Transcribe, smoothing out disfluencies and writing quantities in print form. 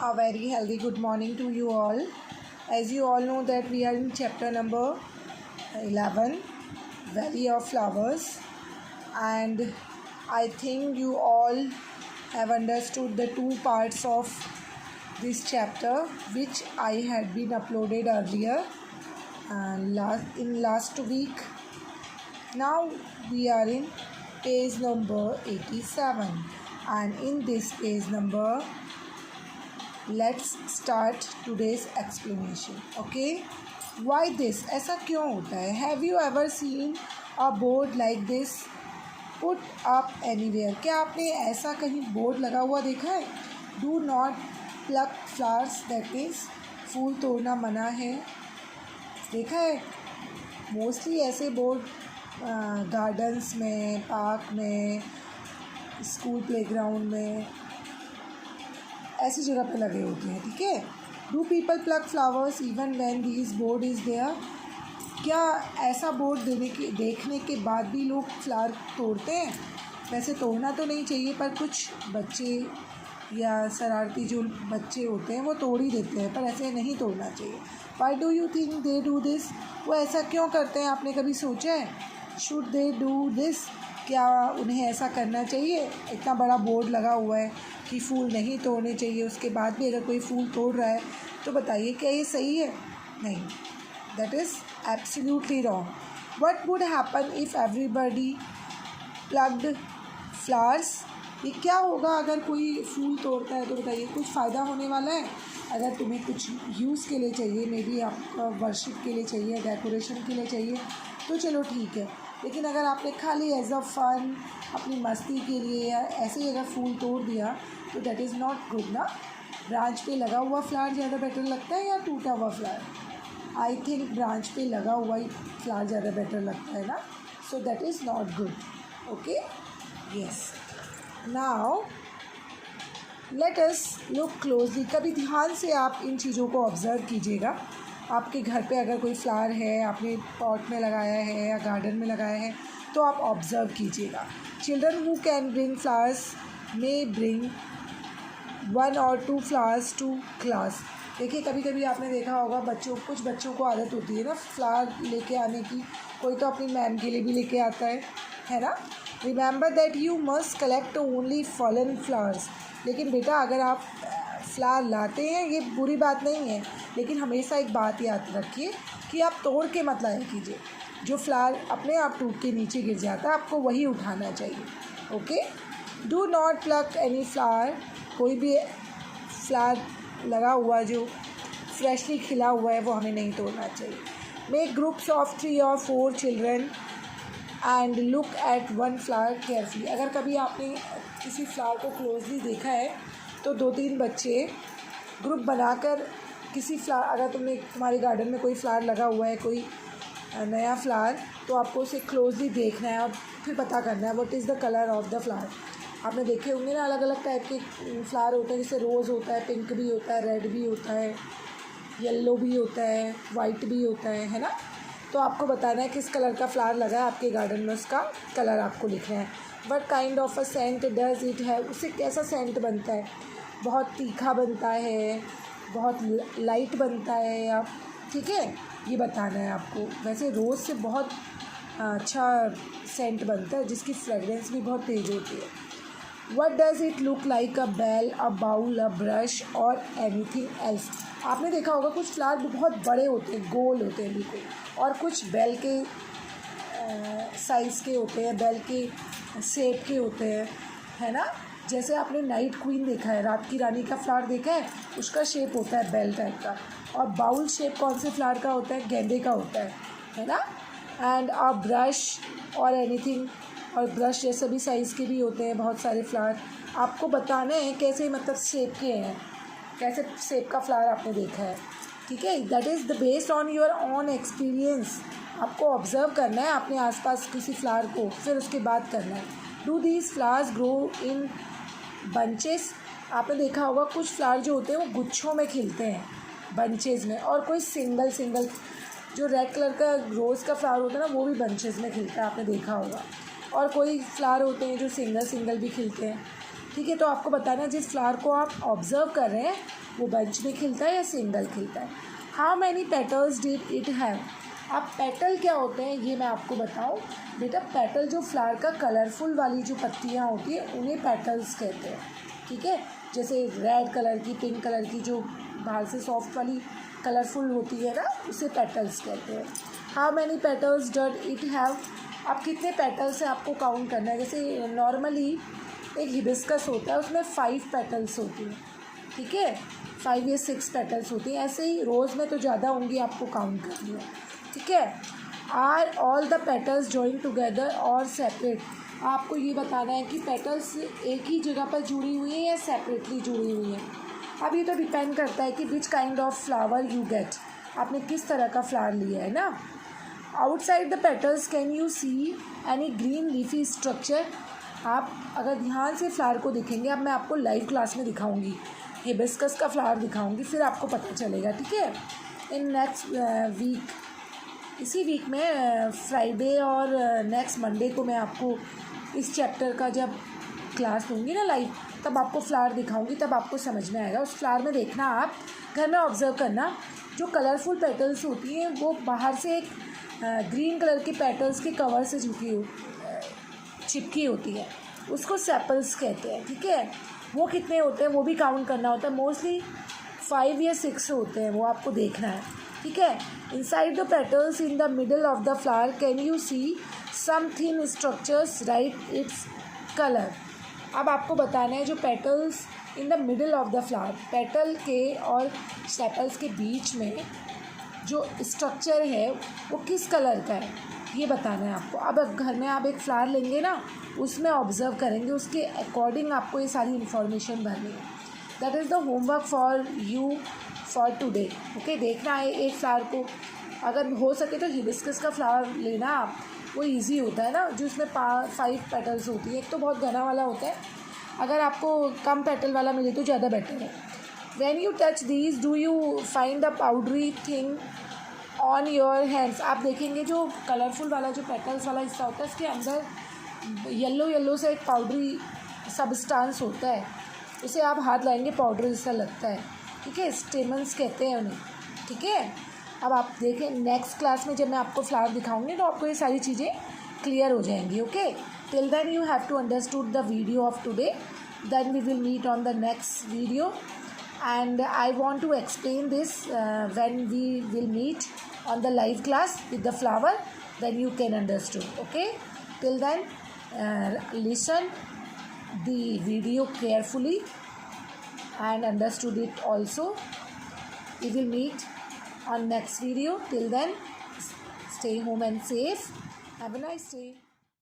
A very healthy good morning to you all. As you all know that we are in chapter number 11, Valley of Flowers, and I think you all have understood the two parts of this chapter which I had been uploaded earlier and last week. Now we are in page number 87, and in this page number let's start today's explanation. Okay, why this? ऐसा क्यों होता है? Have you ever seen a board like this put up anywhere? क्या आपने ऐसा कहीं board लगा हुआ देखा है? Do not pluck flowers, that is फूल तोड़ना मना है. देखा है? मोस्टली ऐसे बोर्ड गार्डन्स में, पार्क में, स्कूल प्लेग्राउंड में, ऐसी जगह पे लगे होते हैं. ठीक है. Do people pluck flowers even when this board is there? क्या ऐसा बोर्ड देखने के बाद भी लोग फ्लावर तोड़ते हैं? वैसे तोड़ना तो नहीं चाहिए, पर कुछ बच्चे या शरारती जो बच्चे होते हैं वो तोड़ ही देते हैं, पर ऐसे नहीं तोड़ना चाहिए. Why do you think they do this? वो ऐसा क्यों करते हैं? आपने कभी सोचा है? Should they do this? क्या उन्हें ऐसा करना चाहिए? इतना बड़ा बोर्ड लगा हुआ है कि फूल नहीं तोड़ने चाहिए, उसके बाद भी अगर कोई फूल तोड़ रहा है तो बताइए क्या ये सही है? नहीं, that is absolutely wrong. What would happen if everybody plugged flowers? ये क्या होगा अगर कोई फूल तोड़ता है? तो बताइए कुछ फ़ायदा होने वाला है? अगर तुम्हें कुछ यूज़ के लिए चाहिए, मे बी आपका वर्शिप के लिए चाहिए, डेकोरेशन के लिए चाहिए, तो चलो ठीक है. लेकिन अगर आपने खाली एज अ फन, अपनी मस्ती के लिए या ऐसे ही अगर फूल तोड़ दिया तो दैट इज़ नॉट गुड ना. ब्रांच पे लगा हुआ फ्लावर ज़्यादा बेटर लगता है या टूटा हुआ फ्लावर? आई थिंक ब्रांच पे लगा हुआ ही फ्लावर ज़्यादा बेटर लगता है ना. So that is not good. Okay, yes. Now let us look closely. कभी ध्यान से आप इन चीज़ों को ऑब्ज़र्व कीजिएगा. आपके घर पे अगर कोई फ्लावर है, आपने पॉट में लगाया है या गार्डन में लगाया है, तो आप ऑब्ज़र्व कीजिएगा. Children who can bring flowers may bring 1 or 2 flowers to class. देखिए कभी कभी आपने देखा होगा कुछ बच्चों को आदत होती है ना फ्लावर लेके आने की. कोई तो अपनी मैम के लिए भी लेके आता है ना. Remember that you must collect only fallen flowers. लेकिन बेटा अगर आप फ्लावर लाते हैं ये बुरी बात नहीं है, लेकिन हमेशा एक बात याद रखिए कि आप तोड़ के मत लाया कीजिए. जो फ्लावर अपने आप टूट के नीचे गिर जाता है आपको वही उठाना चाहिए. Okay. Do not plug any flower. कोई भी फ्लावर लगा हुआ जो फ्रेशली खिला हुआ है वो हमें नहीं तोड़ना चाहिए. Make groups of 3 or 4 children and look at one flower carefully. अगर कभी आपने किसी फ्लावर को क्लोजली देखा है तो 2-3 बच्चे ग्रुप बनाकर किसी फ्लावर, अगर तुम्हारे गार्डन में कोई फ्लावर लगा हुआ है, कोई नया फ्लावर, तो आपको उसे क्लोजली देखना है और फिर पता करना है what is the colour of the flower. आपने देखे होंगे ना अलग अलग टाइप के फ्लावर होते हैं, जैसे रोज़ होता है, पिंक भी होता है, रेड भी होता है, येलो भी होता है, वाइट भी होता है ना. तो आपको बताना है किस कलर का फ्लावर लगा है आपके गार्डन में, उसका कलर आपको लिखना है. What kind of a scent does it have? उससे कैसा सेंट बनता है? बहुत तीखा बनता है, बहुत लाइट बनता है, या ठीक है ये बताना है आपको. वैसे रोज़ से बहुत अच्छा सेंट बनता है जिसकी फ्रेगरेंस भी बहुत तेज़ होती है. What does it look like? a bell, a bowl, a brush or anything else? आपने देखा होगा कुछ फ्लावर बहुत बड़े होते हैं, गोल होते हैं बिल्कुल, और कुछ बेल के साइज़ के होते हैं, बेल के शेप के होते हैं, है ना. जैसे आपने नाइट क्वीन देखा है, रात की रानी का फ्लावर देखा है, उसका शेप होता है बेल टाइप का. और बाउल शेप कौन से फ्लावर का होता है? गेंदे का होता है ना. एंड अ ब्रश और एनीथिंग, और ब्रश जैसे भी साइज़ के भी होते हैं बहुत सारे फ्लावर. आपको बताना है कैसे, मतलब शेप के हैं, कैसे शेप का फ्लावर आपने देखा है. ठीक है. That is the based on your own experience. आपको ऑब्ज़र्व करना है अपने आसपास किसी फ्लावर को, फिर उसके बाद करना है. Do these flowers grow in bunches? आपने देखा होगा कुछ फ्लावर जो होते हैं वो गुच्छों में खिलते हैं, बंचेस में, और कोई सिंगल जो रेड कलर का रोज़ का फ्लावर होता है ना वो भी बंचेस में खिलता है, आपने देखा होगा. और कोई फ्लावर होते हैं जो सिंगल भी खिलते हैं. ठीक है, तो आपको बताना है जिस फ्लावर को आप ऑब्जर्व कर रहे हैं वो बंच में खिलता है या सिंगल खिलता है। How many petals did it have. अब पेटल क्या होते हैं ये मैं आपको बताऊं बेटा। पेटल जो फ्लावर का कलरफुल वाली जो पत्तियां होती है उन्हें पेटल्स कहते हैं, ठीक है। जैसे रेड कलर की, पिंक कलर की जो बाहर से सॉफ्ट वाली कलरफुल होती है ना, उसे पेटल्स कहते हैं। How many petals did it have. अब कितने पेटल्स हैं आपको काउंट करना है। जैसे नॉर्मली एक हिबिस्कस होता है, उसमें 5 पेटल्स होती हैं, ठीक है, 5 या 6 पेटल्स होती हैं। ऐसे ही रोज़ में तो ज़्यादा होंगी, आपको काउंट करनी है, ठीक है। Are all the petals joint together और सेपरेट। आपको ये बताना है कि पेटल्स एक ही जगह पर जुड़ी हुई है या सेपरेटली जुड़ी हुई है। अब ये तो डिपेंड करता है कि which kind of flower you get, आपने किस तरह का फ्लावर लिया है ना। Outside the petals can you see any green leafy structure. आप अगर ध्यान से फ्लावर को देखेंगे, अब मैं आपको लाइव क्लास में दिखाऊंगी, हिबिस्कस का फ्लावर दिखाऊंगी, फिर आपको पता चलेगा, ठीक है। इन नेक्स्ट वीक, इसी वीक में फ्राइडे और नेक्स्ट मंडे को मैं आपको इस चैप्टर का जब क्लास दूँगी ना लाइव, तब आपको फ्लावर दिखाऊंगी, तब आपको समझ में आएगा। उस फ्लावर में देखना, आप घर में ऑब्जर्व करना, जो कलरफुल पेटल्स होती हैं वो बाहर से एक ग्रीन कलर के पेटल्स के कवर से चिपकी होती है, उसको सेपल्स कहते हैं, ठीक है। वो कितने होते हैं वो भी काउंट करना होता है। मोस्टली 5 या 6 होते हैं, वो आपको देखना है, ठीक है। Inside the petals in the middle of the flower can you see some thin structures right its colour. अब आपको बताना है जो petals in the middle of the flower, petal के और सेपल्स के बीच में जो स्ट्रक्चर है वो किस कलर का है, ये बताना है आपको। अब घर में आप एक फ्लावर लेंगे ना, उसमें ऑब्जर्व करेंगे, उसके अकॉर्डिंग आपको ये सारी इन्फॉर्मेशन भरनी है। That is the homework for you for today, okay. देखना है एक फ्लावर को, अगर हो सके तो हिबिस्कस का फ्लावर लेना आप, वो इजी होता है ना, जो उसमें 5 पेटल्स होती है। एक तो बहुत घना वाला होता है, अगर आपको कम पेटल वाला मिले तो ज़्यादा बेटर है। When you touch these do you find the powdery thing on your hands. आप देखेंगे जो कलरफुल वाला जो पेटल्स वाला हिस्सा होता है, इसके अंदर येलो से एक पाउडरी सबस्टांस होता है, उसे आप हाथ लाएंगे पाउडर जैसा लगता है, ठीक है। स्टेमन्स कहते हैं उन्हें, ठीक है। अब आप देखें नेक्स्ट क्लास में जब मैं आपको फ्लावर दिखाऊंगी तो आपको ये सारी चीज़ें क्लियर हो जाएंगी, okay. Till then you have to understood the video of today, then we will meet on the next video, and I want to explain this when we will meet on the live class with the flower, then you can understand, okay. Till then listen the video carefully and understood it also. We will meet on next video. Till then stay home and safe. Have a nice day.